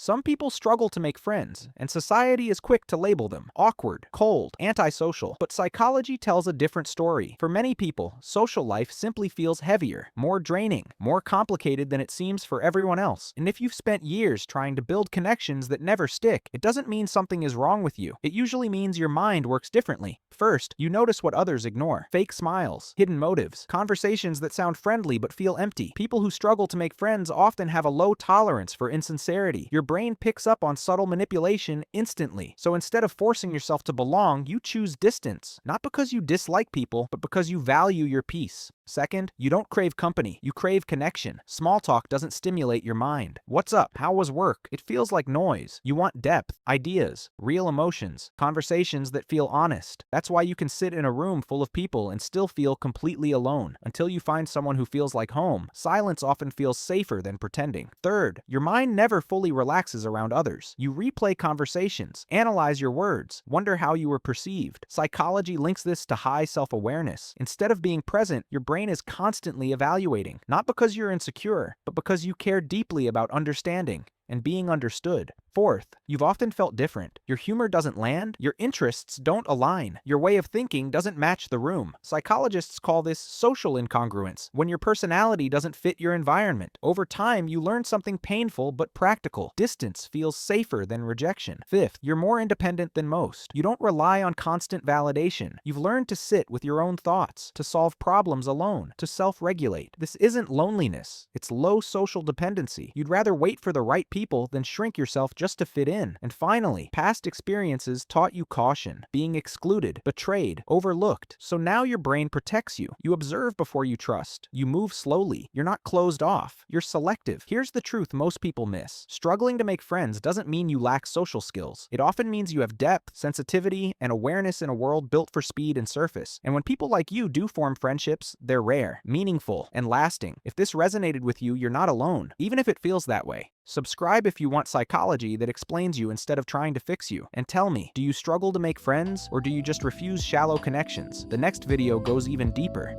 Some people struggle to make friends, and society is quick to label them awkward, cold, antisocial. But psychology tells a different story. For many people, social life simply feels heavier, more draining, more complicated than it seems for everyone else. And if you've spent years trying to build connections that never stick, it doesn't mean something is wrong with you. It usually means your mind works differently. First, you notice what others ignore. Fake smiles, hidden motives, conversations that sound friendly but feel empty. People who struggle to make friends often have a low tolerance for insincerity. Your brain picks up on subtle manipulation instantly. So instead of forcing yourself to belong, you choose distance. Not because you dislike people, but because you value your peace. Second, you don't crave company, you crave connection. Small talk doesn't stimulate your mind. What's up? How was work? It feels like noise. You want depth, ideas, real emotions, conversations that feel honest. That's why you can sit in a room full of people and still feel completely alone. Until you find someone who feels like home, silence often feels safer than pretending. Third, your mind never fully relaxes around others. You replay conversations, analyze your words, wonder how you were perceived. Psychology links this to high self-awareness. Instead of being present, your brain is constantly evaluating, not because you're insecure, but because you care deeply about understanding and being understood. Fourth, you've often felt different. Your humor doesn't land, your interests don't align, your way of thinking doesn't match the room. Psychologists call this social incongruence, when your personality doesn't fit your environment. Over time, you learn something painful but practical. Distance feels safer than rejection. Fifth, you're more independent than most. You don't rely on constant validation. You've learned to sit with your own thoughts, to solve problems alone, to self-regulate. This isn't loneliness, it's low social dependency. You'd rather wait for the right people than shrink yourself just to fit in. And finally, past experiences taught you caution, being excluded, betrayed, overlooked. So now your brain protects you. You observe before you trust. You move slowly. You're not closed off. You're selective. Here's the truth most people miss. Struggling to make friends doesn't mean you lack social skills. It often means you have depth, sensitivity, and awareness in a world built for speed and surface. And when people like you do form friendships, they're rare, meaningful, and lasting. If this resonated with you, you're not alone, even if it feels that way. Subscribe if you want psychology that explains you instead of trying to fix you. And tell me, do you struggle to make friends, or do you just refuse shallow connections? The next video goes even deeper.